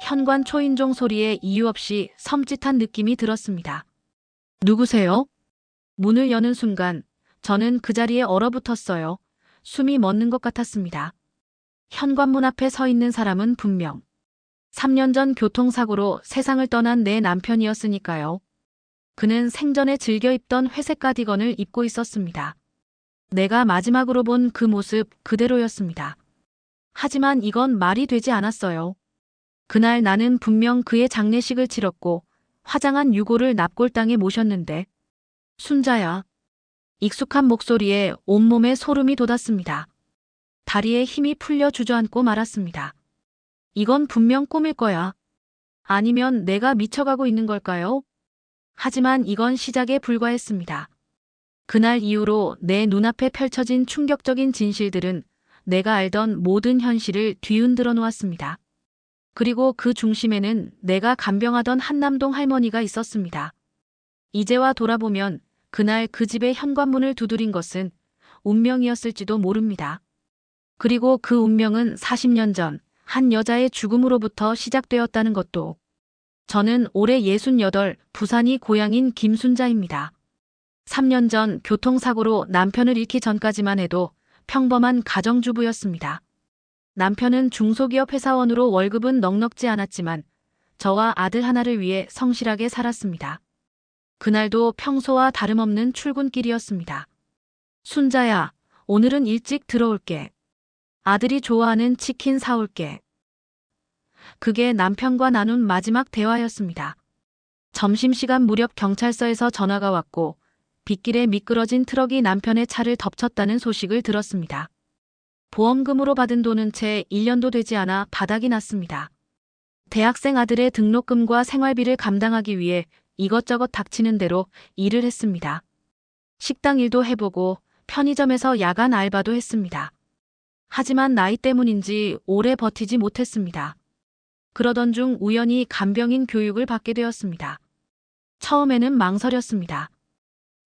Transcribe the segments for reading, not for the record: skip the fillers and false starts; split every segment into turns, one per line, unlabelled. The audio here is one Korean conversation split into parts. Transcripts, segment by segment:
현관 초인종 소리에 이유 없이 섬찟한 느낌이 들었습니다. 누구세요? 문을 여는 순간 저는 그 자리에 얼어붙었어요. 숨이 멎는 것 같았습니다. 현관문 앞에 서 있는 사람은 분명 3년 전 교통사고로 세상을 떠난 내 남편이었으니까요. 그는 생전에 즐겨 입던 회색 가디건을 입고 있었습니다. 내가 마지막으로 본 그 모습 그대로였습니다. 하지만 이건 말이 되지 않았어요. 그날 나는 분명 그의 장례식을 치렀고 화장한 유고를 납골당에 모셨는데 순자야. 익숙한 목소리에 온몸에 소름이 돋았습니다. 다리에 힘이 풀려 주저앉고 말았습니다. 이건 분명 꿈일 거야. 아니면 내가 미쳐가고 있는 걸까요? 하지만 이건 시작에 불과했습니다. 그날 이후로 내 눈앞에 펼쳐진 충격적인 진실들은 내가 알던 모든 현실을 뒤흔들어 놓았습니다. 그리고 그 중심에는 내가 간병하던 한남동 할머니가 있었습니다. 이제와 돌아보면 그날 그 집의 현관문을 두드린 것은 운명이었을지도 모릅니다. 그리고 그 운명은 40년 전 한 여자의 죽음으로부터 시작되었다는 것도. 저는 올해 68, 부산이 고향인 김순자입니다. 3년 전 교통사고로 남편을 잃기 전까지만 해도 평범한 가정주부였습니다. 남편은 중소기업 회사원으로 월급은 넉넉지 않았지만 저와 아들 하나를 위해 성실하게 살았습니다. 그날도 평소와 다름없는 출근길이었습니다. 순자야, 오늘은 일찍 들어올게. 아들이 좋아하는 치킨 사올게. 그게 남편과 나눈 마지막 대화였습니다. 점심시간 무렵 경찰서에서 전화가 왔고 빗길에 미끄러진 트럭이 남편의 차를 덮쳤다는 소식을 들었습니다. 보험금으로 받은 돈은 채 1년도 되지 않아 바닥이 났습니다. 대학생 아들의 등록금과 생활비를 감당하기 위해 이것저것 닥치는 대로 일을 했습니다. 식당 일도 해보고 편의점에서 야간 알바도 했습니다. 하지만 나이 때문인지 오래 버티지 못했습니다. 그러던 중 우연히 간병인 교육을 받게 되었습니다. 처음에는 망설였습니다.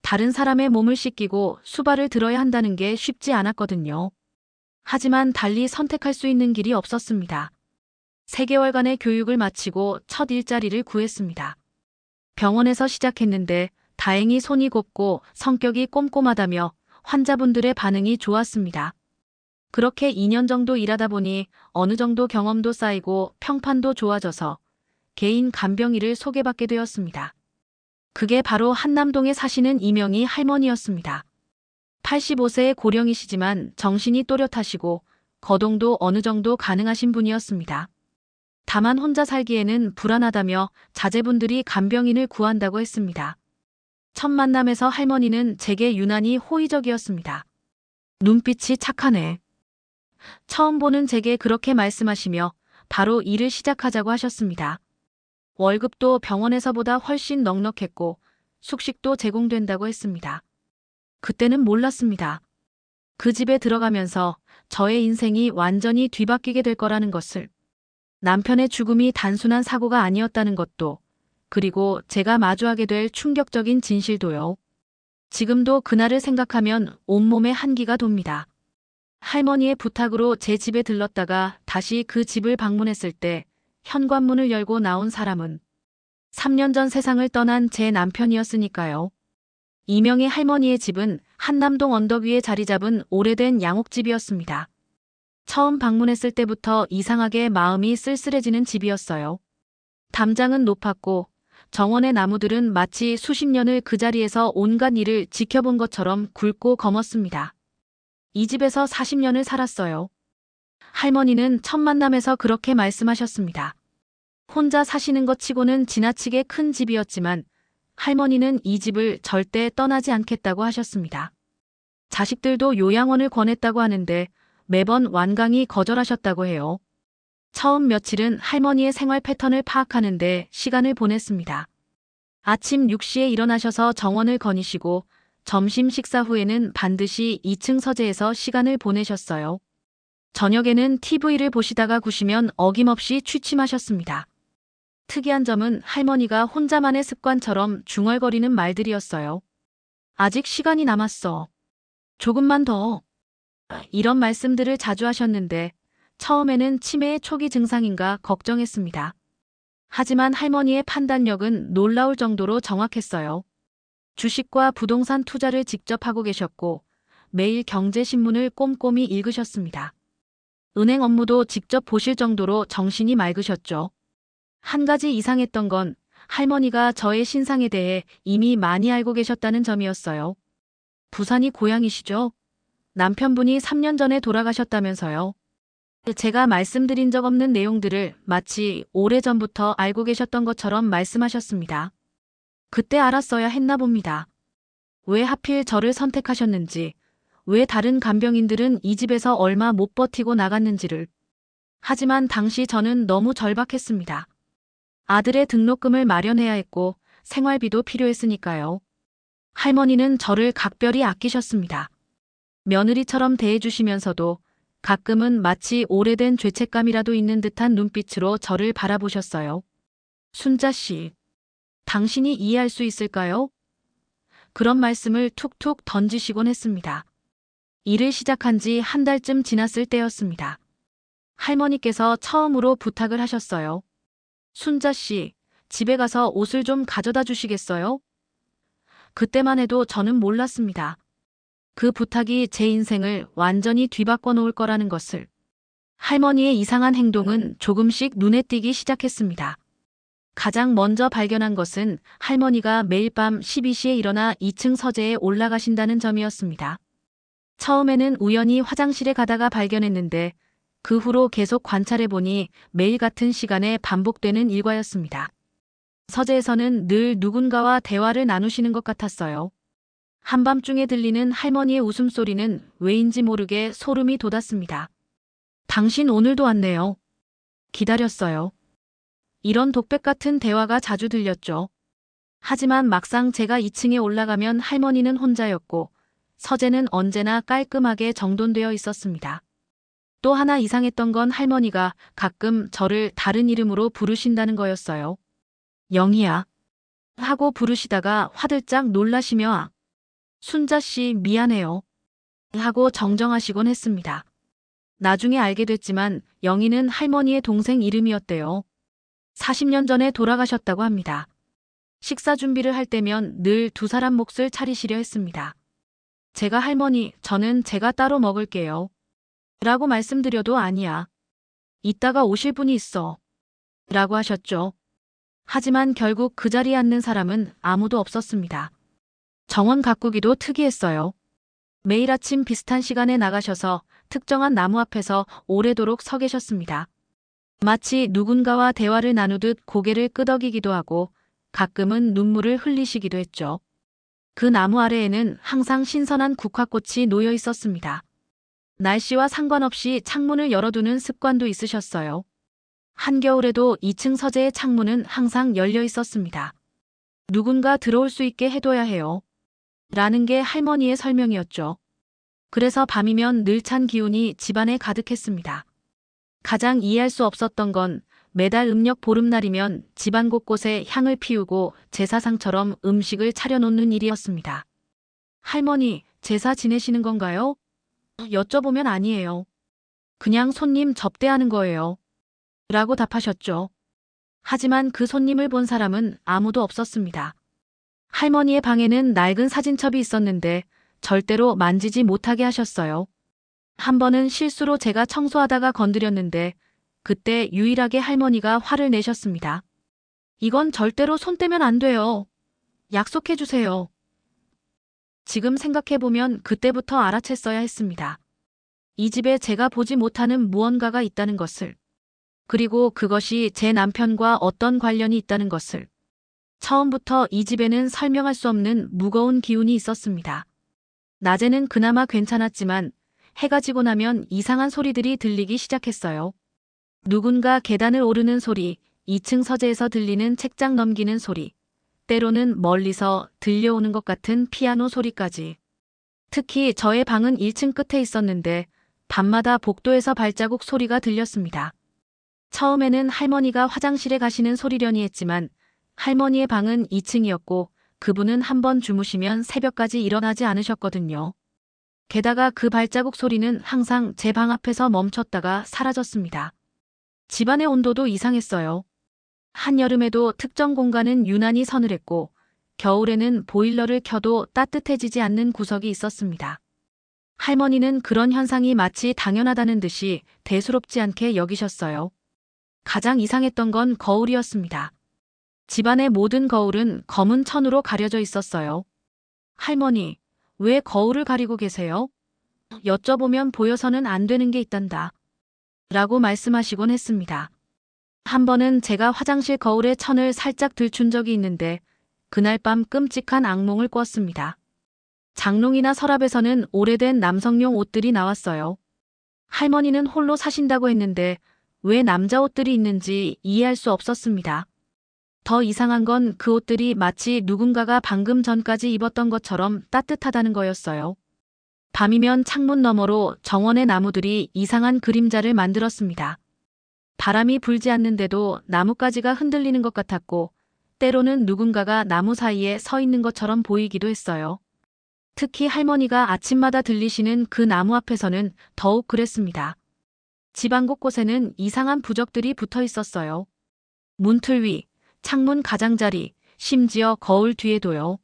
다른 사람의 몸을 씻기고 수발을 들어야 한다는 게 쉽지 않았거든요. 하지만 달리 선택할 수 있는 길이 없었습니다. 3개월간의 교육을 마치고 첫 일자리를 구했습니다. 병원에서 시작했는데 다행히 손이 곱고 성격이 꼼꼼하다며 환자분들의 반응이 좋았습니다. 그렇게 2년 정도 일하다 보니 어느 정도 경험도 쌓이고 평판도 좋아져서 개인 간병인을 소개받게 되었습니다. 그게 바로 한남동에 사시는 이명희 할머니였습니다. 85세의 고령이시지만 정신이 또렷하시고 거동도 어느 정도 가능하신 분이었습니다. 다만 혼자 살기에는 불안하다며 자제분들이 간병인을 구한다고 했습니다. 첫 만남에서 할머니는 제게 유난히 호의적이었습니다. 눈빛이 착하네. 처음 보는 제게 그렇게 말씀하시며 바로 일을 시작하자고 하셨습니다. 월급도 병원에서보다 훨씬 넉넉했고 숙식도 제공된다고 했습니다. 그때는 몰랐습니다. 그 집에 들어가면서 저의 인생이 완전히 뒤바뀌게 될 거라는 것을. 남편의 죽음이 단순한 사고가 아니었다는 것도, 그리고 제가 마주하게 될 충격적인 진실도요. 지금도 그날을 생각하면 온몸에 한기가 돕니다. 할머니의 부탁으로 제 집에 들렀다가 다시 그 집을 방문했을 때 현관문을 열고 나온 사람은 3년 전 세상을 떠난 제 남편이었으니까요. 이명희 할머니의 집은 한남동 언덕 위에 자리 잡은 오래된 양옥집이었습니다. 처음 방문했을 때부터 이상하게 마음이 쓸쓸해지는 집이었어요. 담장은 높았고 정원의 나무들은 마치 수십 년을 그 자리에서 온갖 일을 지켜본 것처럼 굵고 검었습니다. 이 집에서 40년을 살았어요. 할머니는 첫 만남에서 그렇게 말씀하셨습니다. 혼자 사시는 것 치고는 지나치게 큰 집이었지만 할머니는 이 집을 절대 떠나지 않겠다고 하셨습니다. 자식들도 요양원을 권했다고 하는데 매번 완강히 거절하셨다고 해요. 처음 며칠은 할머니의 생활 패턴을 파악하는데 시간을 보냈습니다. 아침 6시에 일어나셔서 정원을 거니시고 점심 식사 후에는 반드시 2층 서재에서 시간을 보내셨어요. 저녁에는 TV를 보시다가 구시면 어김없이 취침하셨습니다. 특이한 점은 할머니가 혼자만의 습관처럼 중얼거리는 말들이었어요. 아직 시간이 남았어. 조금만 더. 이런 말씀들을 자주 하셨는데 처음에는 치매의 초기 증상인가 걱정했습니다. 하지만 할머니의 판단력은 놀라울 정도로 정확했어요. 주식과 부동산 투자를 직접 하고 계셨고 매일 경제신문을 꼼꼼히 읽으셨습니다. 은행 업무도 직접 보실 정도로 정신이 맑으셨죠. 한 가지 이상했던 건 할머니가 저의 신상에 대해 이미 많이 알고 계셨다는 점이었어요. 부산이 고향이시죠? 남편분이 3년 전에 돌아가셨다면서요. 제가 말씀드린 적 없는 내용들을 마치 오래전부터 알고 계셨던 것처럼 말씀하셨습니다. 그때 알았어야 했나 봅니다. 왜 하필 저를 선택하셨는지, 왜 다른 간병인들은 이 집에서 얼마 못 버티고 나갔는지를. 하지만 당시 저는 너무 절박했습니다. 아들의 등록금을 마련해야 했고 생활비도 필요했으니까요. 할머니는 저를 각별히 아끼셨습니다. 며느리처럼 대해주시면서도 가끔은 마치 오래된 죄책감이라도 있는 듯한 눈빛으로 저를 바라보셨어요. 순자 씨, 당신이 이해할 수 있을까요? 그런 말씀을 툭툭 던지시곤 했습니다. 일을 시작한 지 한 달쯤 지났을 때였습니다. 할머니께서 처음으로 부탁을 하셨어요. 순자 씨, 집에 가서 옷을 좀 가져다 주시겠어요? 그때만 해도 저는 몰랐습니다. 그 부탁이 제 인생을 완전히 뒤바꿔 놓을 거라는 것을. 할머니의 이상한 행동은 조금씩 눈에 띄기 시작했습니다. 가장 먼저 발견한 것은 할머니가 매일 밤 12시에 일어나 2층 서재에 올라가신다는 점이었습니다. 처음에는 우연히 화장실에 가다가 발견했는데 그 후로 계속 관찰해보니 매일 같은 시간에 반복되는 일과였습니다. 서재에서는 늘 누군가와 대화를 나누시는 것 같았어요. 한밤중에 들리는 할머니의 웃음소리는 왜인지 모르게 소름이 돋았습니다. 당신 오늘도 왔네요. 기다렸어요. 이런 독백 같은 대화가 자주 들렸죠. 하지만 막상 제가 2층에 올라가면 할머니는 혼자였고 서재는 언제나 깔끔하게 정돈되어 있었습니다. 또 하나 이상했던 건 할머니가 가끔 저를 다른 이름으로 부르신다는 거였어요. 영희야 하고 부르시다가 화들짝 놀라시며 순자 씨 미안해요 하고 정정하시곤 했습니다. 나중에 알게 됐지만 영희는 할머니의 동생 이름이었대요. 40년 전에 돌아가셨다고 합니다. 식사 준비를 할 때면 늘 두 사람 몫을 차리시려 했습니다. 제가 할머니, 저는 제가 따로 먹을게요. 라고 말씀드려도 아니야. 이따가 오실 분이 있어. 라고 하셨죠. 하지만 결국 그 자리에 앉는 사람은 아무도 없었습니다. 정원 가꾸기도 특이했어요. 매일 아침 비슷한 시간에 나가셔서 특정한 나무 앞에서 오래도록 서 계셨습니다. 마치 누군가와 대화를 나누듯 고개를 끄덕이기도 하고 가끔은 눈물을 흘리시기도 했죠. 그 나무 아래에는 항상 신선한 국화꽃이 놓여 있었습니다. 날씨와 상관없이 창문을 열어두는 습관도 있으셨어요. 한겨울에도 2층 서재의 창문은 항상 열려 있었습니다. 누군가 들어올 수 있게 해둬야 해요. 라는 게 할머니의 설명이었죠. 그래서 밤이면 늘 찬 기운이 집안에 가득했습니다. 가장 이해할 수 없었던 건 매달 음력 보름날이면 집안 곳곳에 향을 피우고 제사상처럼 음식을 차려놓는 일이었습니다. 할머니, 제사 지내시는 건가요? 여쭤보면 아니에요. 그냥 손님 접대하는 거예요. 라고 답하셨죠. 하지만 그 손님을 본 사람은 아무도 없었습니다. 할머니의 방에는 낡은 사진첩이 있었는데 절대로 만지지 못하게 하셨어요. 한 번은 실수로 제가 청소하다가 건드렸는데 그때 유일하게 할머니가 화를 내셨습니다. 이건 절대로 손 떼면 안 돼요. 약속해 주세요. 지금 생각해보면 그때부터 알아챘어야 했습니다. 이 집에 제가 보지 못하는 무언가가 있다는 것을. 그리고 그것이 제 남편과 어떤 관련이 있다는 것을. 처음부터 이 집에는 설명할 수 없는 무거운 기운이 있었습니다. 낮에는 그나마 괜찮았지만 해가 지고 나면 이상한 소리들이 들리기 시작했어요. 누군가 계단을 오르는 소리, 2층 서재에서 들리는 책장 넘기는 소리, 때로는 멀리서 들려오는 것 같은 피아노 소리까지. 특히 저의 방은 1층 끝에 있었는데 밤마다 복도에서 발자국 소리가 들렸습니다. 처음에는 할머니가 화장실에 가시는 소리려니 했지만 할머니의 방은 2층이었고 그분은 한 번 주무시면 새벽까지 일어나지 않으셨거든요. 게다가 그 발자국 소리는 항상 제 방 앞에서 멈췄다가 사라졌습니다. 집안의 온도도 이상했어요. 한여름에도 특정 공간은 유난히 서늘했고 겨울에는 보일러를 켜도 따뜻해지지 않는 구석이 있었습니다. 할머니는 그런 현상이 마치 당연하다는 듯이 대수롭지 않게 여기셨어요. 가장 이상했던 건 거울이었습니다. 집안의 모든 거울은 검은 천으로 가려져 있었어요. 할머니, 왜 거울을 가리고 계세요? 여쭤보면 보여서는 안 되는 게 있단다. 라고 말씀하시곤 했습니다. 한 번은 제가 화장실 거울에 천을 살짝 들춘 적이 있는데 그날 밤 끔찍한 악몽을 꿨습니다. 장롱이나 서랍에서는 오래된 남성용 옷들이 나왔어요. 할머니는 홀로 사신다고 했는데 왜 남자 옷들이 있는지 이해할 수 없었습니다. 더 이상한 건 그 옷들이 마치 누군가가 방금 전까지 입었던 것처럼 따뜻하다는 거였어요. 밤이면 창문 너머로 정원의 나무들이 이상한 그림자를 만들었습니다. 바람이 불지 않는데도 나뭇가지가 흔들리는 것 같았고 때로는 누군가가 나무 사이에 서 있는 것처럼 보이기도 했어요. 특히 할머니가 아침마다 들리시는 그 나무 앞에서는 더욱 그랬습니다. 집안 곳곳에는 이상한 부적들이 붙어 있었어요. 문틀 위, 창문 가장자리, 심지어 거울 뒤에도요.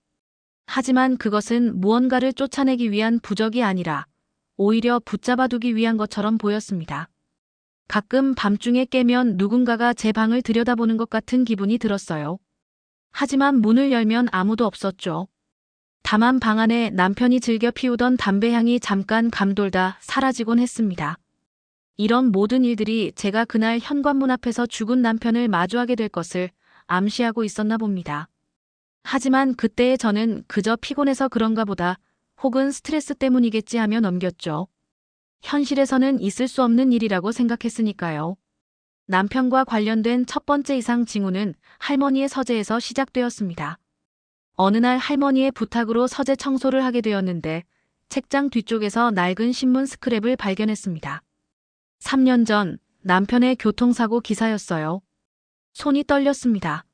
하지만 그것은 무언가를 쫓아내기 위한 부적이 아니라 오히려 붙잡아두기 위한 것처럼 보였습니다. 가끔 밤중에 깨면 누군가가 제 방을 들여다보는 것 같은 기분이 들었어요. 하지만 문을 열면 아무도 없었죠. 다만 방 안에 남편이 즐겨 피우던 담배 향이 잠깐 감돌다 사라지곤 했습니다. 이런 모든 일들이 제가 그날 현관문 앞에서 죽은 남편을 마주하게 될 것을 암시하고 있었나 봅니다. 하지만 그때의 저는 그저 피곤해서 그런가 보다 혹은 스트레스 때문이겠지 하며 넘겼죠. 현실에서는 있을 수 없는 일이라고 생각했으니까요. 남편과 관련된 첫 번째 이상 징후는 할머니의 서재에서 시작되었습니다. 어느 날 할머니의 부탁으로 서재 청소를 하게 되었는데 책장 뒤쪽에서 낡은 신문 스크랩을 발견했습니다. 3년 전 남편의 교통사고 기사였어요. 손이 떨렸습니다.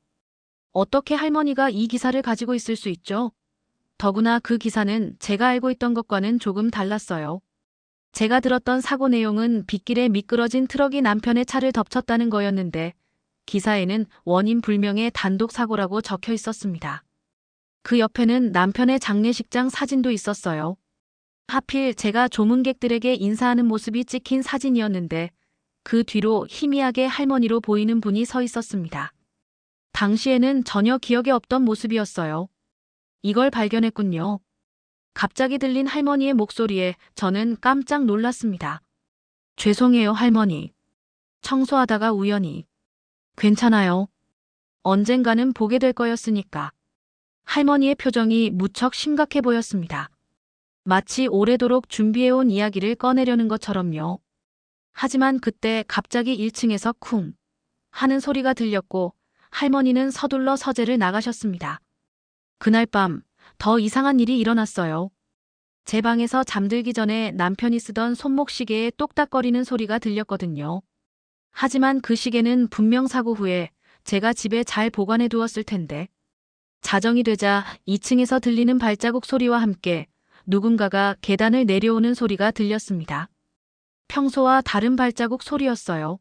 어떻게 할머니가 이 기사를 가지고 있을 수 있죠? 더구나 그 기사는 제가 알고 있던 것과는 조금 달랐어요. 제가 들었던 사고 내용은 빗길에 미끄러진 트럭이 남편의 차를 덮쳤다는 거였는데 기사에는 원인 불명의 단독 사고라고 적혀 있었습니다. 그 옆에는 남편의 장례식장 사진도 있었어요. 하필 제가 조문객들에게 인사하는 모습이 찍힌 사진이었는데 그 뒤로 희미하게 할머니로 보이는 분이 서 있었습니다. 당시에는 전혀 기억에 없던 모습이었어요. 이걸 발견했군요. 갑자기 들린 할머니의 목소리에 저는 깜짝 놀랐습니다. 죄송해요, 할머니. 청소하다가 우연히. 괜찮아요. 언젠가는 보게 될 거였으니까. 할머니의 표정이 무척 심각해 보였습니다. 마치 오래도록 준비해온 이야기를 꺼내려는 것처럼요. 하지만 그때 갑자기 1층에서 쿵 하는 소리가 들렸고 할머니는 서둘러 서재를 나가셨습니다. 그날 밤 더 이상한 일이 일어났어요. 제 방에서 잠들기 전에 남편이 쓰던 손목시계에 똑딱거리는 소리가 들렸거든요. 하지만 그 시계는 분명 사고 후에 제가 집에 잘 보관해 두었을 텐데. 자정이 되자 2층에서 들리는 발자국 소리와 함께 누군가가 계단을 내려오는 소리가 들렸습니다. 평소와 다른 발자국 소리였어요.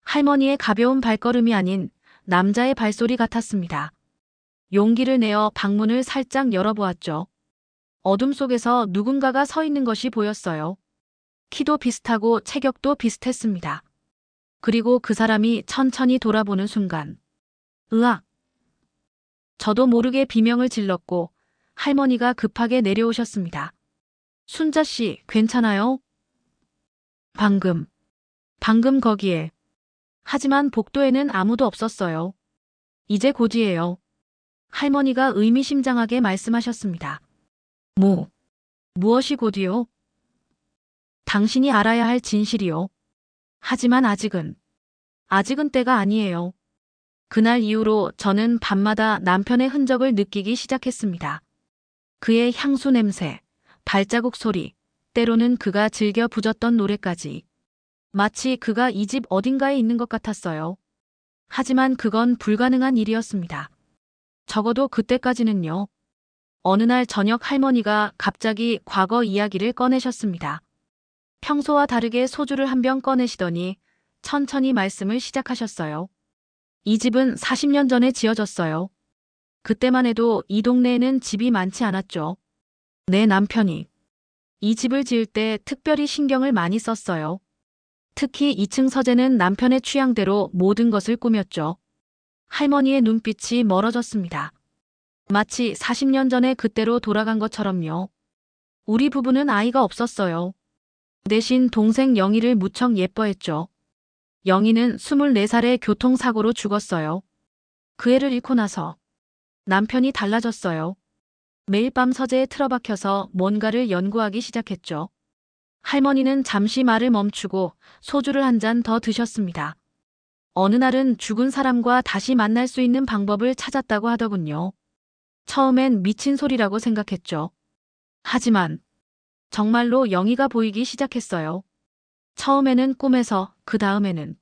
할머니의 가벼운 발걸음이 아닌 남자의 발소리 같았습니다. 용기를 내어 방문을 살짝 열어보았죠. 어둠 속에서 누군가가 서 있는 것이 보였어요. 키도 비슷하고 체격도 비슷했습니다. 그리고 그 사람이 천천히 돌아보는 순간 으악! 저도 모르게 비명을 질렀고 할머니가 급하게 내려오셨습니다. 순자 씨, 괜찮아요? 방금 거기에. 하지만 복도에는 아무도 없었어요. 이제 곧이에요. 할머니가 의미심장하게 말씀하셨습니다. 무엇이 곧이요? 당신이 알아야 할 진실이요. 하지만 아직은 때가 아니에요. 그날 이후로 저는 밤마다 남편의 흔적을 느끼기 시작했습니다. 그의 향수 냄새, 발자국 소리, 때로는 그가 즐겨 부졌던 노래까지. 마치 그가 이 집 어딘가에 있는 것 같았어요. 하지만 그건 불가능한 일이었습니다. 적어도 그때까지는요. 어느 날 저녁 할머니가 갑자기 과거 이야기를 꺼내셨습니다. 평소와 다르게 소주를 한 병 꺼내시더니 천천히 말씀을 시작하셨어요. 이 집은 40년 전에 지어졌어요. 그때만 해도 이 동네에는 집이 많지 않았죠. 내 남편이 이 집을 지을 때 특별히 신경을 많이 썼어요. 특히 2층 서재는 남편의 취향대로 모든 것을 꾸몄죠. 할머니의 눈빛이 멀어졌습니다. 마치 40년 전에 그때로 돌아간 것처럼요. 우리 부부는 아이가 없었어요. 대신 동생 영희를 무척 예뻐했죠. 영희는 24살에 교통사고로 죽었어요. 그 애를 잃고 나서 남편이 달라졌어요. 매일 밤 서재에 틀어박혀서 뭔가를 연구하기 시작했죠. 할머니는 잠시 말을 멈추고 소주를 한 잔 더 드셨습니다. 어느 날은 죽은 사람과 다시 만날 수 있는 방법을 찾았다고 하더군요. 처음엔 미친 소리라고 생각했죠. 하지만 정말로 영희가 보이기 시작했어요. 처음에는 꿈에서, 그 다음에는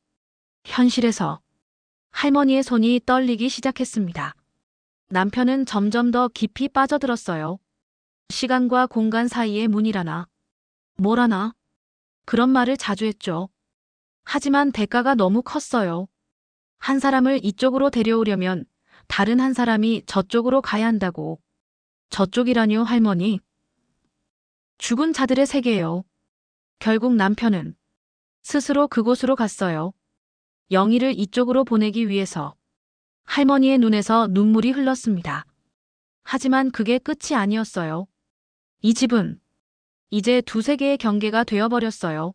현실에서 할머니의 손이 떨리기 시작했습니다. 남편은 점점 더 깊이 빠져들었어요. 시간과 공간 사이의 문이라나, 뭐라나, 그런 말을 자주 했죠. 하지만 대가가 너무 컸어요. 한 사람을 이쪽으로 데려오려면 다른 한 사람이 저쪽으로 가야 한다고. 저쪽이라뇨, 할머니? 죽은 자들의 세계예요. 결국 남편은 스스로 그곳으로 갔어요. 영희를 이쪽으로 보내기 위해서. 할머니의 눈에서 눈물이 흘렀습니다. 하지만 그게 끝이 아니었어요. 이 집은 이제 두세 개의 경계가 되어버렸어요.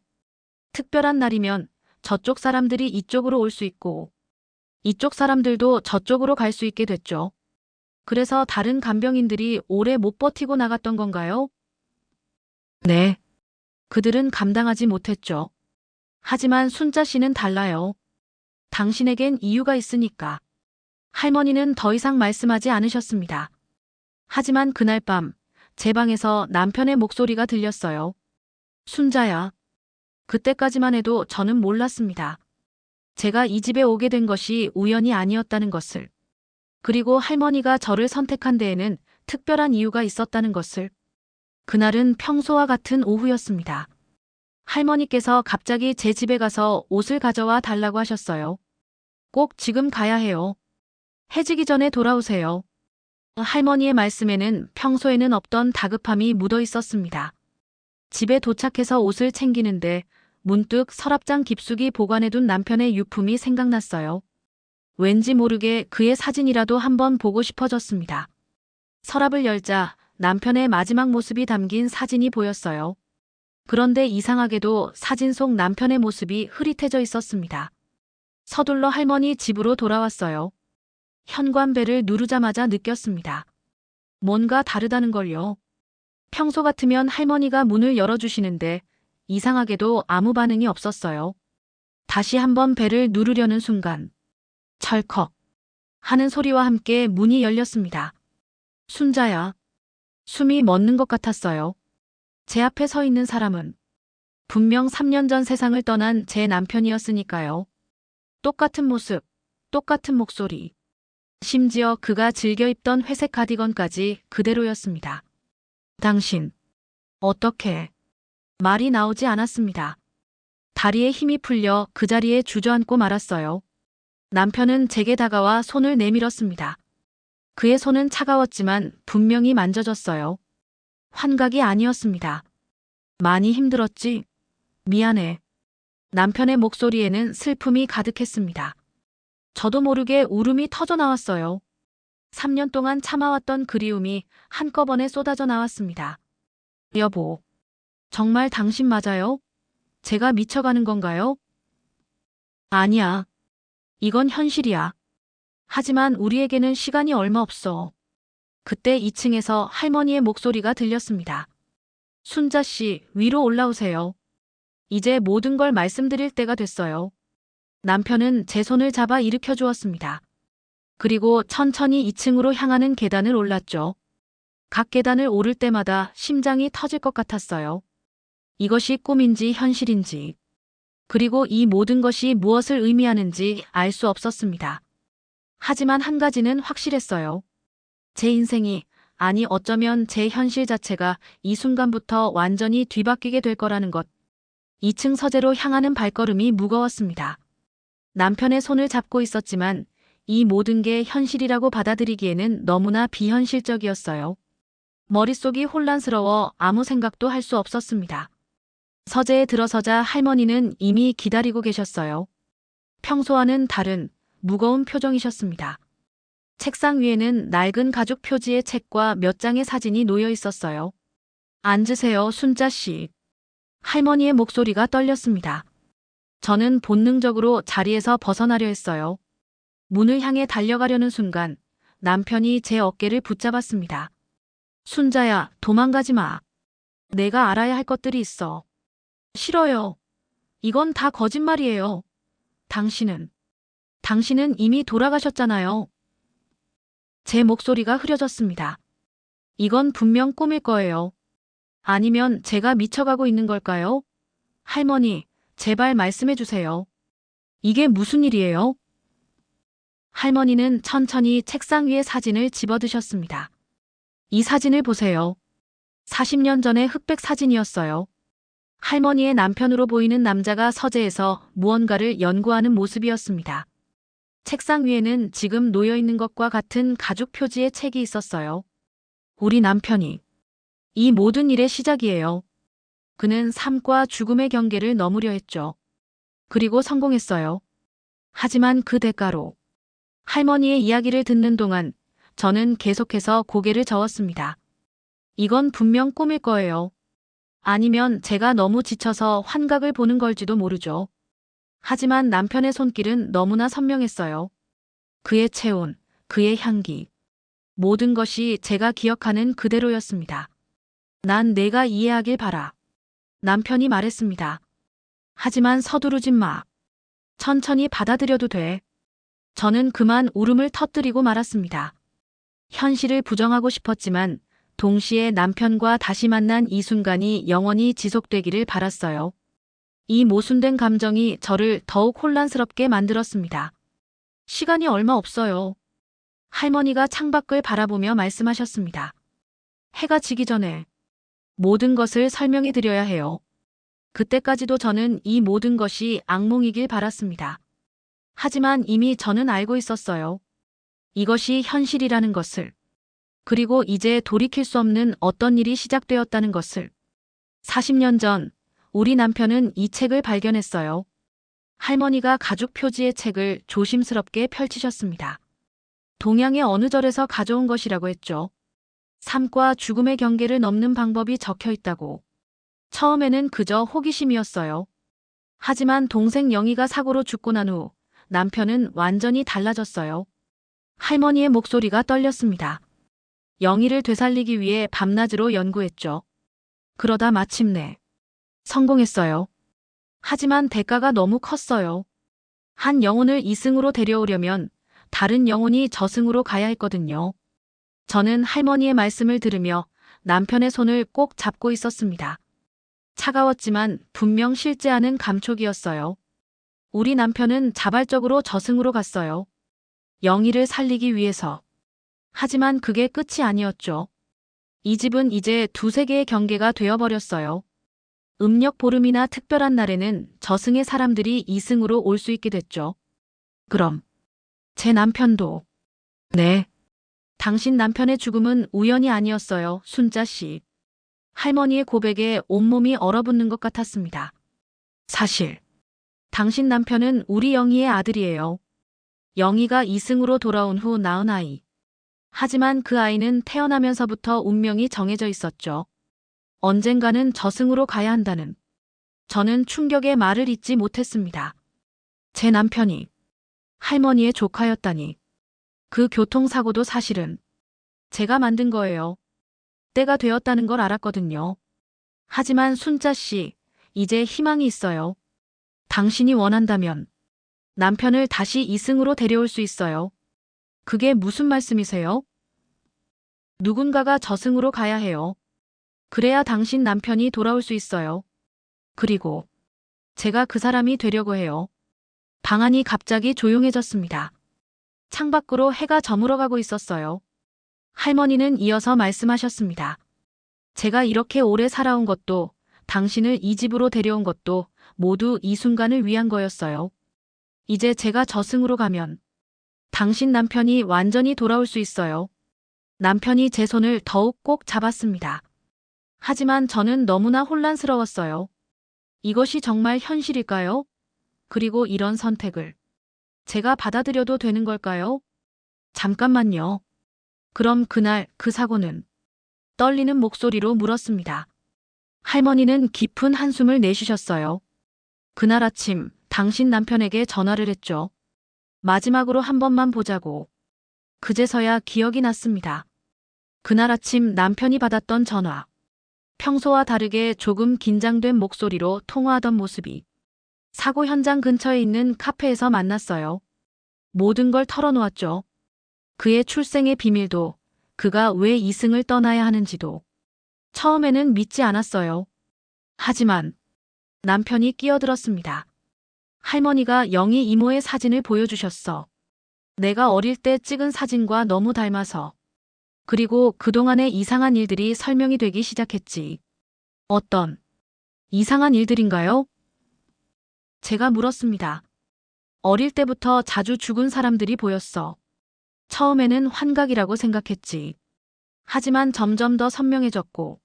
특별한 날이면 저쪽 사람들이 이쪽으로 올 수 있고 이쪽 사람들도 저쪽으로 갈 수 있게 됐죠. 그래서 다른 간병인들이 오래 못 버티고 나갔던 건가요? 네. 그들은 감당하지 못했죠. 하지만 순자 씨는 달라요. 당신에겐 이유가 있으니까. 할머니는 더 이상 말씀하지 않으셨습니다. 하지만 그날 밤, 제 방에서 남편의 목소리가 들렸어요. 순자야. 그때까지만 해도 저는 몰랐습니다. 제가 이 집에 오게 된 것이 우연이 아니었다는 것을. 그리고 할머니가 저를 선택한 데에는 특별한 이유가 있었다는 것을. 그날은 평소와 같은 오후였습니다. 할머니께서 갑자기 제 집에 가서 옷을 가져와 달라고 하셨어요. 꼭 지금 가야 해요. 해지기 전에 돌아오세요. 할머니의 말씀에는 평소에는 없던 다급함이 묻어 있었습니다. 집에 도착해서 옷을 챙기는데 문득 서랍장 깊숙이 보관해둔 남편의 유품이 생각났어요. 왠지 모르게 그의 사진이라도 한번 보고 싶어졌습니다. 서랍을 열자 남편의 마지막 모습이 담긴 사진이 보였어요. 그런데 이상하게도 사진 속 남편의 모습이 흐릿해져 있었습니다. 서둘러 할머니 집으로 돌아왔어요. 현관벨을 누르자마자 느꼈습니다. 뭔가 다르다는 걸요. 평소 같으면 할머니가 문을 열어주시는데 이상하게도 아무 반응이 없었어요. 다시 한번 벨을 누르려는 순간 철컥 하는 소리와 함께 문이 열렸습니다. 순자야. 숨이 멎는 것 같았어요. 제 앞에 서 있는 사람은 분명 3년 전 세상을 떠난 제 남편이었으니까요. 똑같은 모습, 똑같은 목소리. 심지어 그가 즐겨 입던 회색 카디건까지 그대로였습니다. 당신, 어떻게? 말이 나오지 않았습니다. 다리에 힘이 풀려 그 자리에 주저앉고 말았어요. 남편은 제게 다가와 손을 내밀었습니다. 그의 손은 차가웠지만 분명히 만져졌어요. 환각이 아니었습니다. 많이 힘들었지? 미안해. 남편의 목소리에는 슬픔이 가득했습니다. 저도 모르게 울음이 터져 나왔어요. 3년 동안 참아왔던 그리움이 한꺼번에 쏟아져 나왔습니다. 여보, 정말 당신 맞아요? 제가 미쳐가는 건가요? 아니야. 이건 현실이야. 하지만 우리에게는 시간이 얼마 없어. 그때 2층에서 할머니의 목소리가 들렸습니다. 순자 씨, 위로 올라오세요. 이제 모든 걸 말씀드릴 때가 됐어요. 남편은 제 손을 잡아 일으켜 주었습니다. 그리고 천천히 2층으로 향하는 계단을 올랐죠. 각 계단을 오를 때마다 심장이 터질 것 같았어요. 이것이 꿈인지 현실인지, 그리고 이 모든 것이 무엇을 의미하는지 알 수 없었습니다. 하지만 한 가지는 확실했어요. 제 인생이, 아니 어쩌면 제 현실 자체가 이 순간부터 완전히 뒤바뀌게 될 거라는 것. 2층 서재로 향하는 발걸음이 무거웠습니다. 남편의 손을 잡고 있었지만 이 모든 게 현실이라고 받아들이기에는 너무나 비현실적이었어요. 머릿속이 혼란스러워 아무 생각도 할 수 없었습니다. 서재에 들어서자 할머니는 이미 기다리고 계셨어요. 평소와는 다른 무거운 표정이셨습니다. 책상 위에는 낡은 가죽 표지의 책과 몇 장의 사진이 놓여 있었어요. 앉으세요, 순자 씨. 할머니의 목소리가 떨렸습니다. 저는 본능적으로 자리에서 벗어나려 했어요. 문을 향해 달려가려는 순간 남편이 제 어깨를 붙잡았습니다. 순자야, 도망가지 마. 내가 알아야 할 것들이 있어. 싫어요. 이건 다 거짓말이에요. 당신은 이미 돌아가셨잖아요. 제 목소리가 흐려졌습니다. 이건 분명 꿈일 거예요. 아니면 제가 미쳐가고 있는 걸까요? 할머니, 제발 말씀해 주세요. 이게 무슨 일이에요? 할머니는 천천히 책상 위에 사진을 집어드셨습니다. 이 사진을 보세요. 40년 전의 흑백 사진이었어요. 할머니의 남편으로 보이는 남자가 서재에서 무언가를 연구하는 모습이었습니다. 책상 위에는 지금 놓여 있는 것과 같은 가죽 표지의 책이 있었어요. 우리 남편이 이 모든 일의 시작이에요. 그는 삶과 죽음의 경계를 넘으려 했죠. 그리고 성공했어요. 하지만 그 대가로 할머니의 이야기를 듣는 동안 저는 계속해서 고개를 저었습니다. 이건 분명 꿈일 거예요. 아니면 제가 너무 지쳐서 환각을 보는 걸지도 모르죠. 하지만 남편의 손길은 너무나 선명했어요. 그의 체온, 그의 향기. 모든 것이 제가 기억하는 그대로였습니다. 난 내가 이해하길 바라. 남편이 말했습니다. 하지만 서두르진 마. 천천히 받아들여도 돼. 저는 그만 울음을 터뜨리고 말았습니다. 현실을 부정하고 싶었지만 동시에 남편과 다시 만난 이 순간이 영원히 지속되기를 바랐어요. 이 모순된 감정이 저를 더욱 혼란스럽게 만들었습니다. 시간이 얼마 없어요. 할머니가 창밖을 바라보며 말씀하셨습니다. 해가 지기 전에 모든 것을 설명해 드려야 해요. 그때까지도 저는 이 모든 것이 악몽이길 바랐습니다. 하지만 이미 저는 알고 있었어요. 이것이 현실이라는 것을. 그리고 이제 돌이킬 수 없는 어떤 일이 시작되었다는 것을. 40년 전 우리 남편은 이 책을 발견했어요. 할머니가 가죽 표지의 책을 조심스럽게 펼치셨습니다. 동양의 어느 절에서 가져온 것이라고 했죠. 삶과 죽음의 경계를 넘는 방법이 적혀 있다고. 처음에는 그저 호기심이었어요. 하지만 동생 영희가 사고로 죽고 난 후 남편은 완전히 달라졌어요. 할머니의 목소리가 떨렸습니다. 영희를 되살리기 위해 밤낮으로 연구했죠. 그러다 마침내 성공했어요. 하지만 대가가 너무 컸어요. 한 영혼을 이승으로 데려오려면 다른 영혼이 저승으로 가야 했거든요. 저는 할머니의 말씀을 들으며 남편의 손을 꼭 잡고 있었습니다. 차가웠지만 분명 실제 않은 감촉이었어요. 우리 남편은 자발적으로 저승으로 갔어요. 영희를 살리기 위해서. 하지만 그게 끝이 아니었죠. 이 집은 이제 두세 개의 경계가 되어버렸어요. 음력 보름이나 특별한 날에는 저승의 사람들이 이승으로 올 수 있게 됐죠. 그럼 제 남편도. 네. 당신 남편의 죽음은 우연이 아니었어요, 순자 씨. 할머니의 고백에 온몸이 얼어붙는 것 같았습니다. 사실 당신 남편은 우리 영희의 아들이에요. 영희가 이승으로 돌아온 후 낳은 아이. 하지만 그 아이는 태어나면서부터 운명이 정해져 있었죠. 언젠가는 저승으로 가야 한다는. 저는 충격의 말을 잇지 못했습니다. 제 남편이 할머니의 조카였다니. 그 교통사고도 사실은 제가 만든 거예요. 때가 되었다는 걸 알았거든요. 하지만 순자 씨, 이제 희망이 있어요. 당신이 원한다면 남편을 다시 이승으로 데려올 수 있어요. 그게 무슨 말씀이세요? 누군가가 저승으로 가야 해요. 그래야 당신 남편이 돌아올 수 있어요. 그리고 제가 그 사람이 되려고 해요. 방 안이 갑자기 조용해졌습니다. 창밖으로 해가 저물어가고 있었어요. 할머니는 이어서 말씀하셨습니다. 제가 이렇게 오래 살아온 것도, 당신을 이 집으로 데려온 것도 모두 이 순간을 위한 거였어요. 이제 제가 저승으로 가면 당신 남편이 완전히 돌아올 수 있어요. 남편이 제 손을 더욱 꼭 잡았습니다. 하지만 저는 너무나 혼란스러웠어요. 이것이 정말 현실일까요? 그리고 이런 선택을 제가 받아들여도 되는 걸까요? 잠깐만요. 그럼 그날 그 사고는 떨리는 목소리로 물었습니다. 할머니는 깊은 한숨을 내쉬셨어요. 그날 아침 당신 남편에게 전화를 했죠. 마지막으로 한 번만 보자고. 그제서야 기억이 났습니다. 그날 아침 남편이 받았던 전화. 평소와 다르게 조금 긴장된 목소리로 통화하던 모습이 사고 현장 근처에 있는 카페에서 만났어요. 모든 걸 털어놓았죠. 그의 출생의 비밀도, 그가 왜 이승을 떠나야 하는지도. 처음에는 믿지 않았어요. 하지만 남편이 끼어들었습니다. 할머니가 영희 이모의 사진을 보여주셨어. 내가 어릴 때 찍은 사진과 너무 닮아서. 그리고 그동안의 이상한 일들이 설명이 되기 시작했지. 어떤 이상한 일들인가요? 제가 물었습니다. 어릴 때부터 자주 죽은 사람들이 보였어. 처음에는 환각이라고 생각했지. 하지만 점점 더 선명해졌고,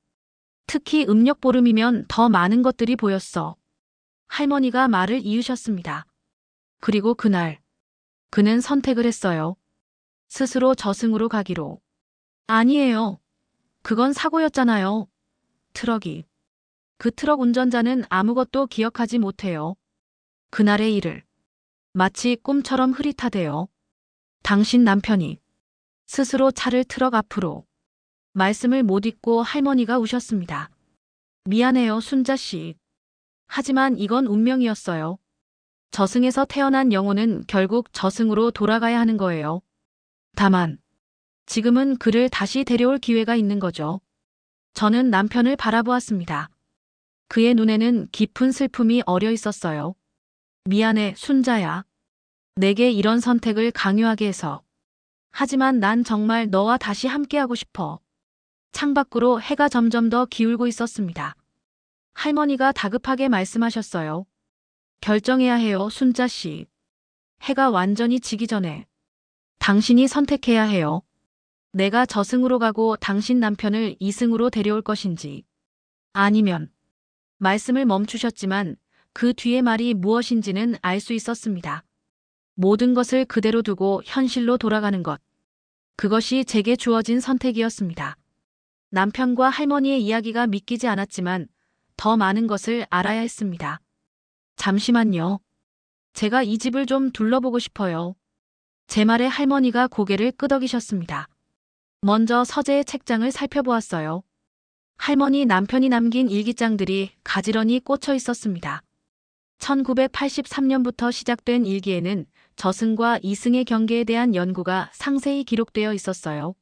특히 음력보름이면 더 많은 것들이 보였어. 할머니가 말을 이으셨습니다. 그리고 그날, 그는 선택을 했어요. 스스로 저승으로 가기로. 아니에요. 그건 사고였잖아요. 트럭이. 그 트럭 운전자는 아무것도 기억하지 못해요. 그날의 일을. 마치 꿈처럼 흐릿하대요. 당신 남편이 스스로 차를 트럭 앞으로. 말씀을 못 잇고 할머니가 우셨습니다. 미안해요, 순자 씨. 하지만 이건 운명이었어요. 저승에서 태어난 영혼은 결국 저승으로 돌아가야 하는 거예요. 다만 지금은 그를 다시 데려올 기회가 있는 거죠. 저는 남편을 바라보았습니다. 그의 눈에는 깊은 슬픔이 어려 있었어요. 미안해, 순자야. 내게 이런 선택을 강요하게 해서. 하지만 난 정말 너와 다시 함께하고 싶어. 창밖으로 해가 점점 더 기울고 있었습니다. 할머니가 다급하게 말씀하셨어요. 결정해야 해요, 순자 씨. 해가 완전히 지기 전에. 당신이 선택해야 해요. 내가 저승으로 가고 당신 남편을 이승으로 데려올 것인지. 아니면. 말씀을 멈추셨지만 그 뒤의 말이 무엇인지는 알 수 있었습니다. 모든 것을 그대로 두고 현실로 돌아가는 것. 그것이 제게 주어진 선택이었습니다. 남편과 할머니의 이야기가 믿기지 않았지만 더 많은 것을 알아야 했습니다. 잠시만요. 제가 이 집을 좀 둘러보고 싶어요. 제 말에 할머니가 고개를 끄덕이셨습니다. 먼저 서재의 책장을 살펴보았어요. 할머니 남편이 남긴 일기장들이 가지런히 꽂혀 있었습니다. 1983년부터 시작된 일기에는 저승과 이승의 경계에 대한 연구가 상세히 기록되어 있었어요.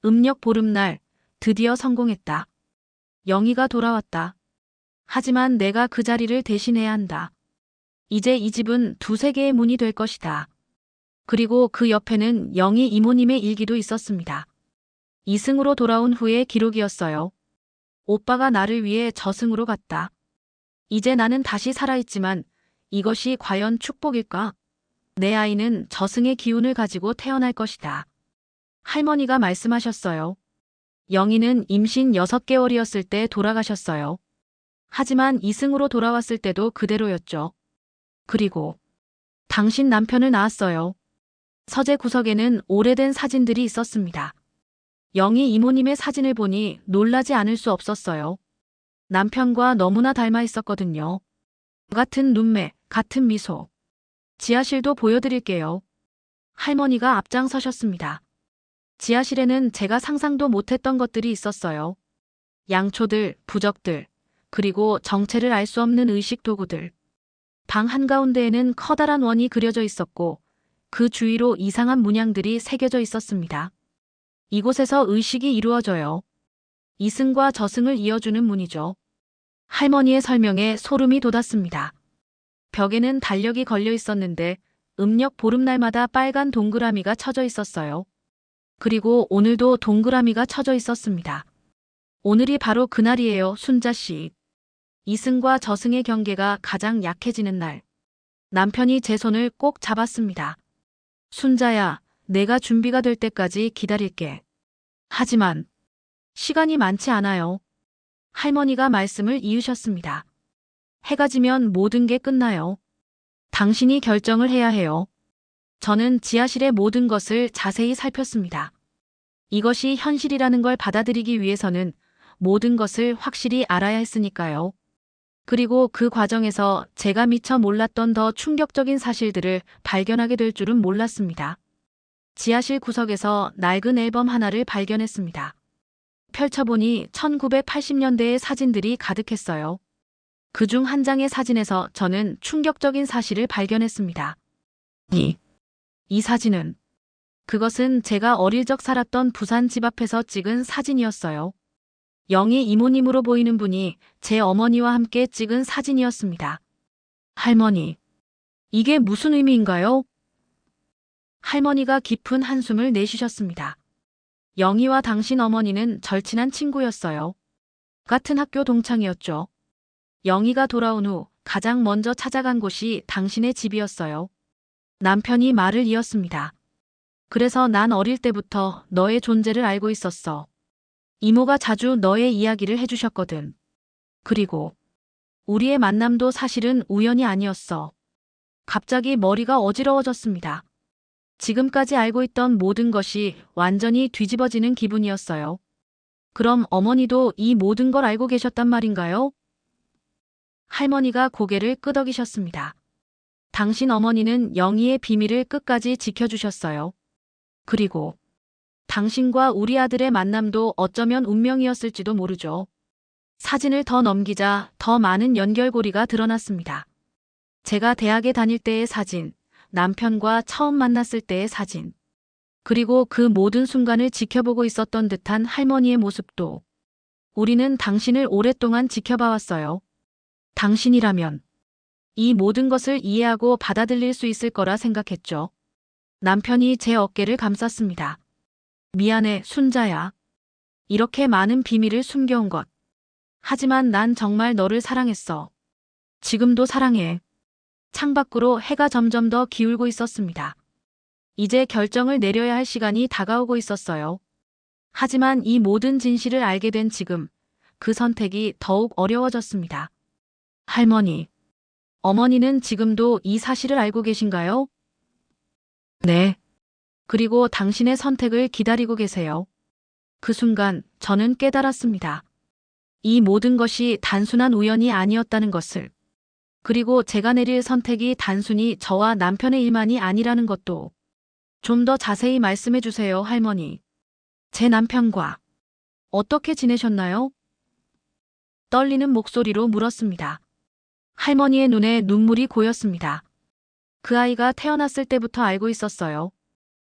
음력 보름날, 드디어 성공했다. 영희가 돌아왔다. 하지만 내가 그 자리를 대신해야 한다. 이제 이 집은 두세 개의 문이 될 것이다. 그리고 그 옆에는 영희 이모님의 일기도 있었습니다. 이승으로 돌아온 후의 기록이었어요. 오빠가 나를 위해 저승으로 갔다. 이제 나는 다시 살아있지만 이것이 과연 축복일까? 내 아이는 저승의 기운을 가지고 태어날 것이다. 할머니가 말씀하셨어요. 영희는 임신 6개월이었을 때 돌아가셨어요. 하지만 이승으로 돌아왔을 때도 그대로였죠. 그리고 당신 남편을 낳았어요. 서재 구석에는 오래된 사진들이 있었습니다. 영희 이모님의 사진을 보니 놀라지 않을 수 없었어요. 남편과 너무나 닮아 있었거든요. 같은 눈매, 같은 미소. 지하실도 보여드릴게요. 할머니가 앞장서셨습니다. 지하실에는 제가 상상도 못했던 것들이 있었어요. 양초들, 부적들, 그리고 정체를 알 수 없는 의식 도구들. 방 한가운데에는 커다란 원이 그려져 있었고 그 주위로 이상한 문양들이 새겨져 있었습니다. 이곳에서 의식이 이루어져요. 이승과 저승을 이어주는 문이죠. 할머니의 설명에 소름이 돋았습니다. 벽에는 달력이 걸려 있었는데 음력 보름날마다 빨간 동그라미가 쳐져 있었어요. 그리고 오늘도 동그라미가 쳐져 있었습니다. 오늘이 바로 그날이에요, 순자 씨. 이승과 저승의 경계가 가장 약해지는 날. 남편이 제 손을 꼭 잡았습니다. 순자야, 내가 준비가 될 때까지 기다릴게. 하지만 시간이 많지 않아요. 할머니가 말씀을 이으셨습니다. 해가 지면 모든 게 끝나요. 당신이 결정을 해야 해요. 저는 지하실의 모든 것을 자세히 살폈습니다. 이것이 현실이라는 걸 받아들이기 위해서는 모든 것을 확실히 알아야 했으니까요. 그리고 그 과정에서 제가 미처 몰랐던 더 충격적인 사실들을 발견하게 될 줄은 몰랐습니다. 지하실 구석에서 낡은 앨범 하나를 발견했습니다. 펼쳐보니 1980년대의 사진들이 가득했어요. 그중 한 장의 사진에서 저는 충격적인 사실을 발견했습니다. 이 사진은, 그것은 제가 어릴 적 살았던 부산 집 앞에서 찍은 사진이었어요. 영희 이모님으로 보이는 분이 제 어머니와 함께 찍은 사진이었습니다. 할머니, 이게 무슨 의미인가요? 할머니가 깊은 한숨을 내쉬셨습니다. 영희와 당신 어머니는 절친한 친구였어요. 같은 학교 동창이었죠. 영희가 돌아온 후 가장 먼저 찾아간 곳이 당신의 집이었어요. 남편이 말을 이었습니다. 그래서 난 어릴 때부터 너의 존재를 알고 있었어. 이모가 자주 너의 이야기를 해주셨거든. 그리고 우리의 만남도 사실은 우연이 아니었어. 갑자기 머리가 어지러워졌습니다. 지금까지 알고 있던 모든 것이 완전히 뒤집어지는 기분이었어요. 그럼 어머니도 이 모든 걸 알고 계셨단 말인가요? 할머니가 고개를 끄덕이셨습니다. 당신 어머니는 영희의 비밀을 끝까지 지켜주셨어요. 그리고 당신과 우리 아들의 만남도 어쩌면 운명이었을지도 모르죠. 사진을 더 넘기자 더 많은 연결고리가 드러났습니다. 제가 대학에 다닐 때의 사진, 남편과 처음 만났을 때의 사진, 그리고 그 모든 순간을 지켜보고 있었던 듯한 할머니의 모습도. 우리는 당신을 오랫동안 지켜봐왔어요. 당신이라면 이 모든 것을 이해하고 받아들일 수 있을 거라 생각했죠. 남편이 제 어깨를 감쌌습니다. 미안해, 순자야. 이렇게 많은 비밀을 숨겨온 것. 하지만 난 정말 너를 사랑했어. 지금도 사랑해. 창밖으로 해가 점점 더 기울고 있었습니다. 이제 결정을 내려야 할 시간이 다가오고 있었어요. 하지만 이 모든 진실을 알게 된 지금, 그 선택이 더욱 어려워졌습니다. 할머니, 어머니는 지금도 이 사실을 알고 계신가요? 네. 그리고 당신의 선택을 기다리고 계세요. 그 순간 저는 깨달았습니다. 이 모든 것이 단순한 우연이 아니었다는 것을. 그리고 제가 내릴 선택이 단순히 저와 남편의 일만이 아니라는 것도. 좀 더 자세히 말씀해 주세요, 할머니. 제 남편과 어떻게 지내셨나요? 떨리는 목소리로 물었습니다. 할머니의 눈에 눈물이 고였습니다. 그 아이가 태어났을 때부터 알고 있었어요.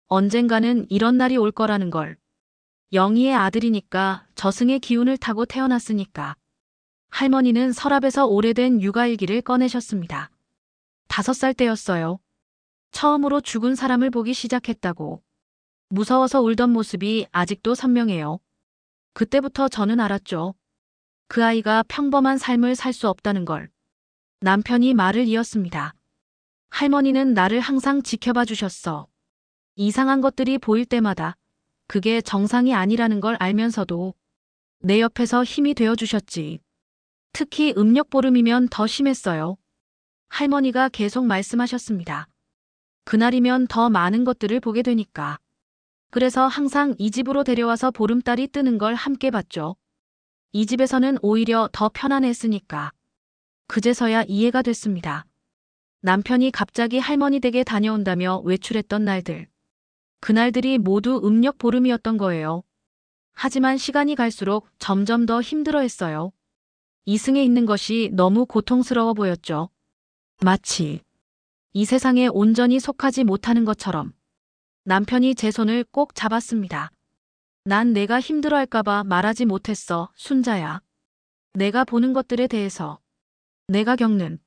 언젠가는 이런 날이 올 거라는 걸. 영희의 아들이니까, 저승의 기운을 타고 태어났으니까. 할머니는 서랍에서 오래된 육아일기를 꺼내셨습니다. 5살 때였어요. 처음으로 죽은 사람을 보기 시작했다고. 무서워서 울던 모습이 아직도 선명해요. 그때부터 저는 알았죠. 그 아이가 평범한 삶을 살 수 없다는 걸. 남편이 말을 이었습니다. 할머니는 나를 항상 지켜봐 주셨어. 이상한 것들이 보일 때마다 그게 정상이 아니라는 걸 알면서도 내 옆에서 힘이 되어 주셨지. 특히 음력보름이면 더 심했어요. 할머니가 계속 말씀하셨습니다. 그날이면 더 많은 것들을 보게 되니까. 그래서 항상 이 집으로 데려와서 보름달이 뜨는 걸 함께 봤죠. 이 집에서는 오히려 더 편안했으니까. 그제서야 이해가 됐습니다. 남편이 갑자기 할머니 댁에 다녀온다며 외출했던 날들. 그날들이 모두 음력 보름이었던 거예요. 하지만 시간이 갈수록 점점 더 힘들어했어요. 이승에 있는 것이 너무 고통스러워 보였죠. 마치 이 세상에 온전히 속하지 못하는 것처럼. 남편이 제 손을 꼭 잡았습니다. 난 내가 힘들어할까봐 말하지 못했어, 순자야. 내가 보는 것들에 대해서, 내가 겪는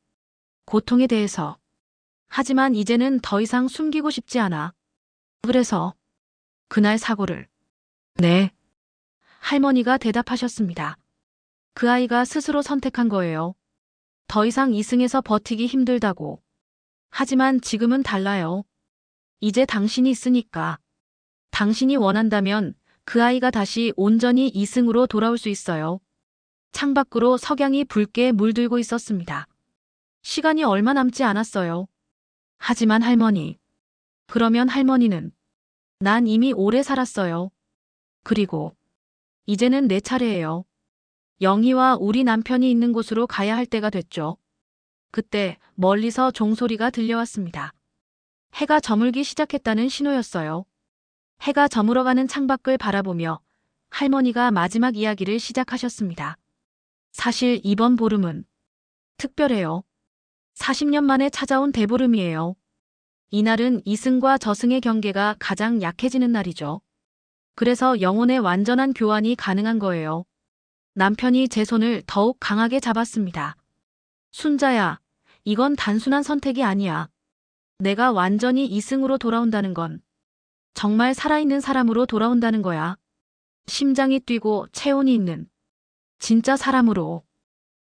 고통에 대해서. 하지만 이제는 더 이상 숨기고 싶지 않아. 그래서 그날 사고를. 네. 할머니가 대답하셨습니다. 그 아이가 스스로 선택한 거예요. 더 이상 이승에서 버티기 힘들다고. 하지만 지금은 달라요. 이제 당신이 있으니까. 당신이 원한다면 그 아이가 다시 온전히 이승으로 돌아올 수 있어요. 창밖으로 석양이 붉게 물들고 있었습니다. 시간이 얼마 남지 않았어요. 하지만 할머니. 그러면 할머니는 난 이미 오래 살았어요. 그리고 이제는 내 차례예요. 영희와 우리 남편이 있는 곳으로 가야 할 때가 됐죠. 그때 멀리서 종소리가 들려왔습니다. 해가 저물기 시작했다는 신호였어요. 해가 저물어가는 창밖을 바라보며 할머니가 마지막 이야기를 시작하셨습니다. 사실 이번 보름은 특별해요. 40년 만에 찾아온 대보름이에요. 이날은 이승과 저승의 경계가 가장 약해지는 날이죠. 그래서 영혼의 완전한 교환이 가능한 거예요. 남편이 제 손을 더욱 강하게 잡았습니다. 순자야, 이건 단순한 선택이 아니야. 내가 완전히 이승으로 돌아온다는 건 정말 살아있는 사람으로 돌아온다는 거야. 심장이 뛰고 체온이 있는 진짜 사람으로.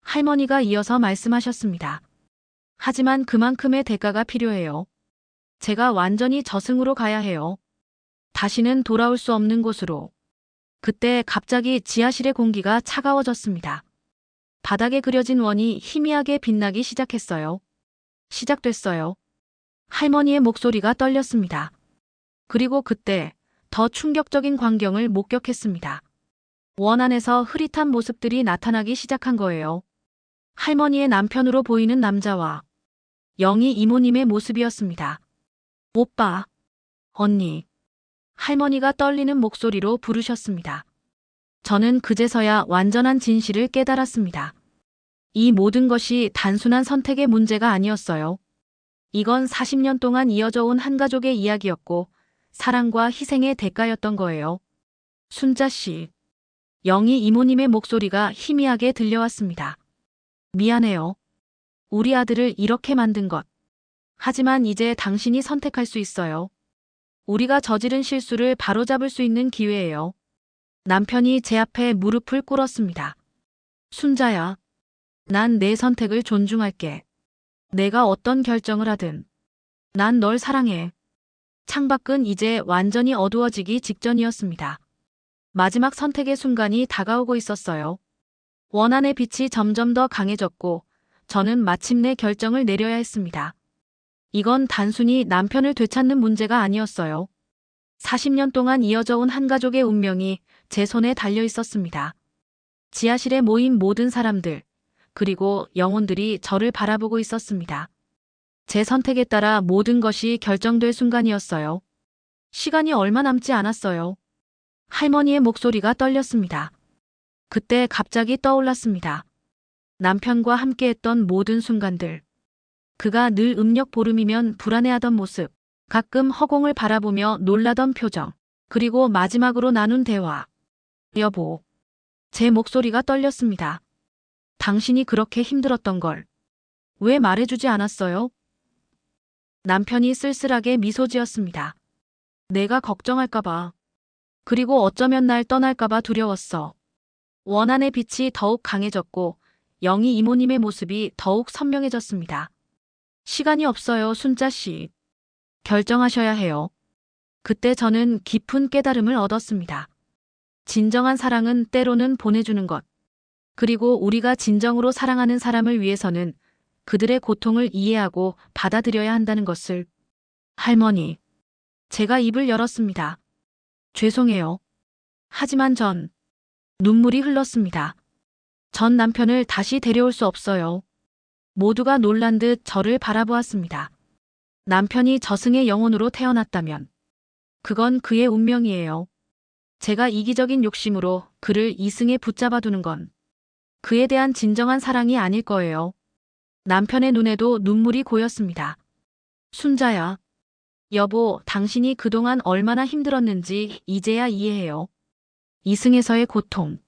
할머니가 이어서 말씀하셨습니다. 하지만 그만큼의 대가가 필요해요. 제가 완전히 저승으로 가야 해요. 다시는 돌아올 수 없는 곳으로. 그때 갑자기 지하실의 공기가 차가워졌습니다. 바닥에 그려진 원이 희미하게 빛나기 시작했어요. 시작됐어요. 할머니의 목소리가 떨렸습니다. 그리고 그때 더 충격적인 광경을 목격했습니다. 원 안에서 흐릿한 모습들이 나타나기 시작한 거예요. 할머니의 남편으로 보이는 남자와 영희 이모님의 모습이었습니다. 오빠, 언니. 할머니가 떨리는 목소리로 부르셨습니다. 저는 그제서야 완전한 진실을 깨달았습니다. 이 모든 것이 단순한 선택의 문제가 아니었어요. 이건 40년 동안 이어져 온 한 가족의 이야기였고 사랑과 희생의 대가였던 거예요. 순자 씨. 영희 이모님의 목소리가 희미하게 들려왔습니다. 미안해요. 우리 아들을 이렇게 만든 것. 하지만 이제 당신이 선택할 수 있어요. 우리가 저지른 실수를 바로잡을 수 있는 기회예요. 남편이 제 앞에 무릎을 꿇었습니다. 순자야. 난 내 선택을 존중할게. 내가 어떤 결정을 하든. 난 널 사랑해. 창밖은 이제 완전히 어두워지기 직전이었습니다. 마지막 선택의 순간이 다가오고 있었어요. 원한의 빛이 점점 더 강해졌고 저는 마침내 결정을 내려야 했습니다. 이건 단순히 남편을 되찾는 문제가 아니었어요. 40년 동안 이어져 온 한 가족의 운명이 제 손에 달려 있었습니다. 지하실에 모인 모든 사람들, 그리고 영혼들이 저를 바라보고 있었습니다. 제 선택에 따라 모든 것이 결정될 순간이었어요. 시간이 얼마 남지 않았어요. 할머니의 목소리가 떨렸습니다. 그때 갑자기 떠올랐습니다. 남편과 함께했던 모든 순간들. 그가 늘 음력 보름이면 불안해하던 모습, 가끔 허공을 바라보며 놀라던 표정, 그리고 마지막으로 나눈 대화. 여보. 제 목소리가 떨렸습니다. 당신이 그렇게 힘들었던 걸 왜 말해주지 않았어요? 남편이 쓸쓸하게 미소 지었습니다. 내가 걱정할까봐. 그리고 어쩌면 날 떠날까봐 두려웠어. 원한의 빛이 더욱 강해졌고 영희 이모님의 모습이 더욱 선명해졌습니다. 시간이 없어요, 순자 씨. 결정하셔야 해요. 그때 저는 깊은 깨달음을 얻었습니다. 진정한 사랑은 때로는 보내주는 것. 그리고 우리가 진정으로 사랑하는 사람을 위해서는 그들의 고통을 이해하고 받아들여야 한다는 것을. 할머니. 제가 입을 열었습니다. 죄송해요. 하지만 전 눈물이 흘렀습니다. 전 남편을 다시 데려올 수 없어요. 모두가 놀란 듯 저를 바라보았습니다. 남편이 저승의 영혼으로 태어났다면 그건 그의 운명이에요. 제가 이기적인 욕심으로 그를 이승에 붙잡아두는 건 그에 대한 진정한 사랑이 아닐 거예요. 남편의 눈에도 눈물이 고였습니다. 순자야. 여보, 당신이 그동안 얼마나 힘들었는지 이제야 이해해요. 이승에서의 고통,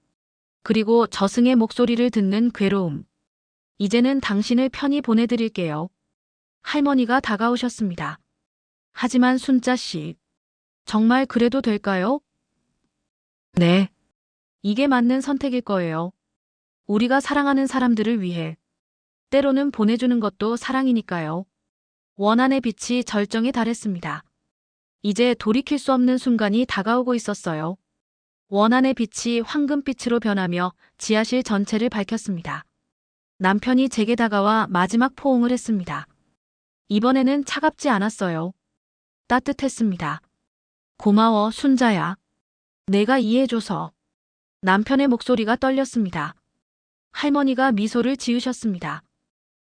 그리고 저승의 목소리를 듣는 괴로움. 이제는 당신을 편히 보내드릴게요. 할머니가 다가오셨습니다. 하지만 순자 씨, 정말 그래도 될까요? 네. 이게 맞는 선택일 거예요. 우리가 사랑하는 사람들을 위해. 때로는 보내주는 것도 사랑이니까요. 원한의 빛이 절정에 달했습니다. 이제 돌이킬 수 없는 순간이 다가오고 있었어요. 원한의 빛이 황금빛으로 변하며 지하실 전체를 밝혔습니다. 남편이 제게 다가와 마지막 포옹을 했습니다. 이번에는 차갑지 않았어요. 따뜻했습니다. 고마워, 순자야. 내가 이해해줘서. 남편의 목소리가 떨렸습니다. 할머니가 미소를 지으셨습니다.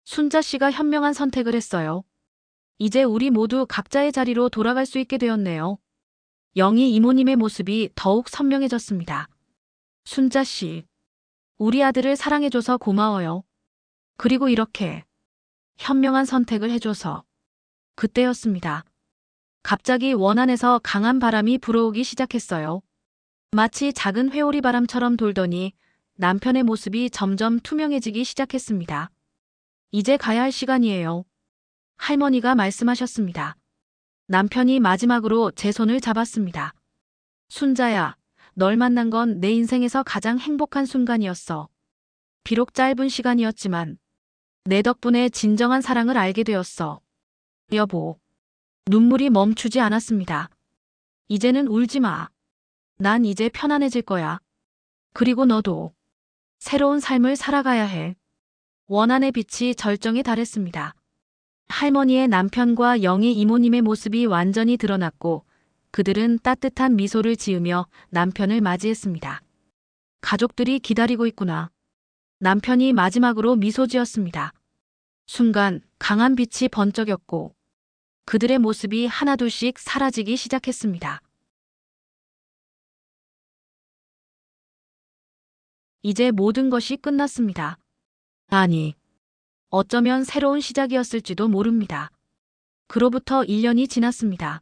순자 씨가 현명한 선택을 했어요. 이제 우리 모두 각자의 자리로 돌아갈 수 있게 되었네요. 영희 이모님의 모습이 더욱 선명해졌습니다. 순자 씨, 우리 아들을 사랑해줘서 고마워요. 그리고 이렇게 현명한 선택을 해줘서. 그때였습니다. 갑자기 원안에서 강한 바람이 불어오기 시작했어요. 마치 작은 회오리 바람처럼 돌더니 남편의 모습이 점점 투명해지기 시작했습니다. 이제 가야 할 시간이에요. 할머니가 말씀하셨습니다. 남편이 마지막으로 제 손을 잡았습니다. 순자야, 널 만난 건 내 인생에서 가장 행복한 순간이었어. 비록 짧은 시간이었지만 내 덕분에 진정한 사랑을 알게 되었어. 여보. 눈물이 멈추지 않았습니다. 이제는 울지 마. 난 이제 편안해질 거야. 그리고 너도 새로운 삶을 살아가야 해. 원한의 빛이 절정에 달했습니다. 할머니의 남편과 영희 이모님의 모습이 완전히 드러났고 그들은 따뜻한 미소를 지으며 남편을 맞이했습니다. 가족들이 기다리고 있구나. 남편이 마지막으로 미소 지었습니다. 순간 강한 빛이 번쩍였고 그들의 모습이 하나둘씩 사라지기 시작했습니다. 이제 모든 것이 끝났습니다. 아니, 어쩌면 새로운 시작이었을지도 모릅니다. 그로부터 1년이 지났습니다.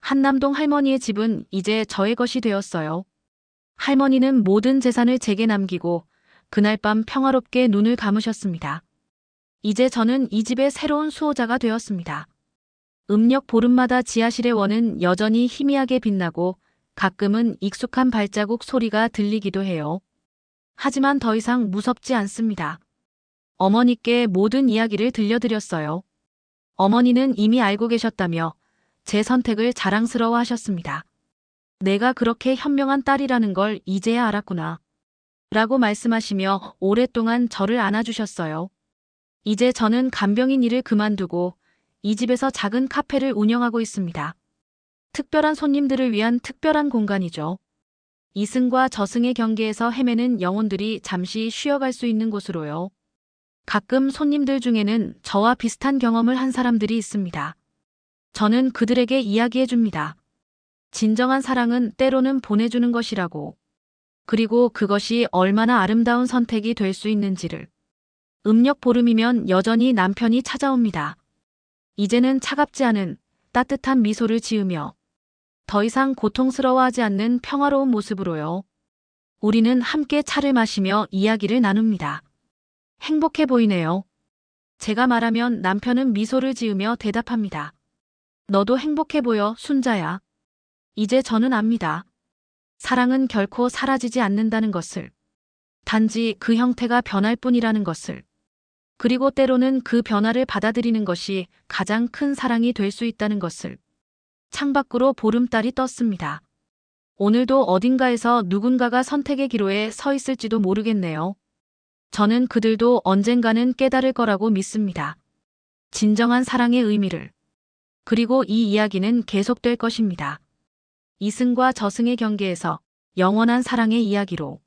한남동 할머니의 집은 이제 저의 것이 되었어요. 할머니는 모든 재산을 제게 남기고 그날 밤 평화롭게 눈을 감으셨습니다. 이제 저는 이 집의 새로운 수호자가 되었습니다. 음력 보름마다 지하실의 원은 여전히 희미하게 빛나고 가끔은 익숙한 발자국 소리가 들리기도 해요. 하지만 더 이상 무섭지 않습니다. 어머니께 모든 이야기를 들려드렸어요. 어머니는 이미 알고 계셨다며 제 선택을 자랑스러워 하셨습니다. 내가 그렇게 현명한 딸이라는 걸 이제야 알았구나. 라고 말씀하시며 오랫동안 저를 안아주셨어요. 이제 저는 간병인 일을 그만두고 이 집에서 작은 카페를 운영하고 있습니다. 특별한 손님들을 위한 특별한 공간이죠. 이승과 저승의 경계에서 헤매는 영혼들이 잠시 쉬어갈 수 있는 곳으로요. 가끔 손님들 중에는 저와 비슷한 경험을 한 사람들이 있습니다. 저는 그들에게 이야기해 줍니다. 진정한 사랑은 때로는 보내주는 것이라고. 그리고 그것이 얼마나 아름다운 선택이 될 수 있는지를. 음력 보름이면 여전히 남편이 찾아옵니다. 이제는 차갑지 않은 따뜻한 미소를 지으며 더 이상 고통스러워하지 않는 평화로운 모습으로요. 우리는 함께 차를 마시며 이야기를 나눕니다. 행복해 보이네요. 제가 말하면 남편은 미소를 지으며 대답합니다. 너도 행복해 보여, 순자야. 이제 저는 압니다. 사랑은 결코 사라지지 않는다는 것을. 단지 그 형태가 변할 뿐이라는 것을. 그리고 때로는 그 변화를 받아들이는 것이 가장 큰 사랑이 될 수 있다는 것을. 창밖으로 보름달이 떴습니다. 오늘도 어딘가에서 누군가가 선택의 기로에 서 있을지도 모르겠네요. 저는 그들도 언젠가는 깨달을 거라고 믿습니다. 진정한 사랑의 의미를. 그리고 이 이야기는 계속될 것입니다. 이승과 저승의 경계에서 영원한 사랑의 이야기로.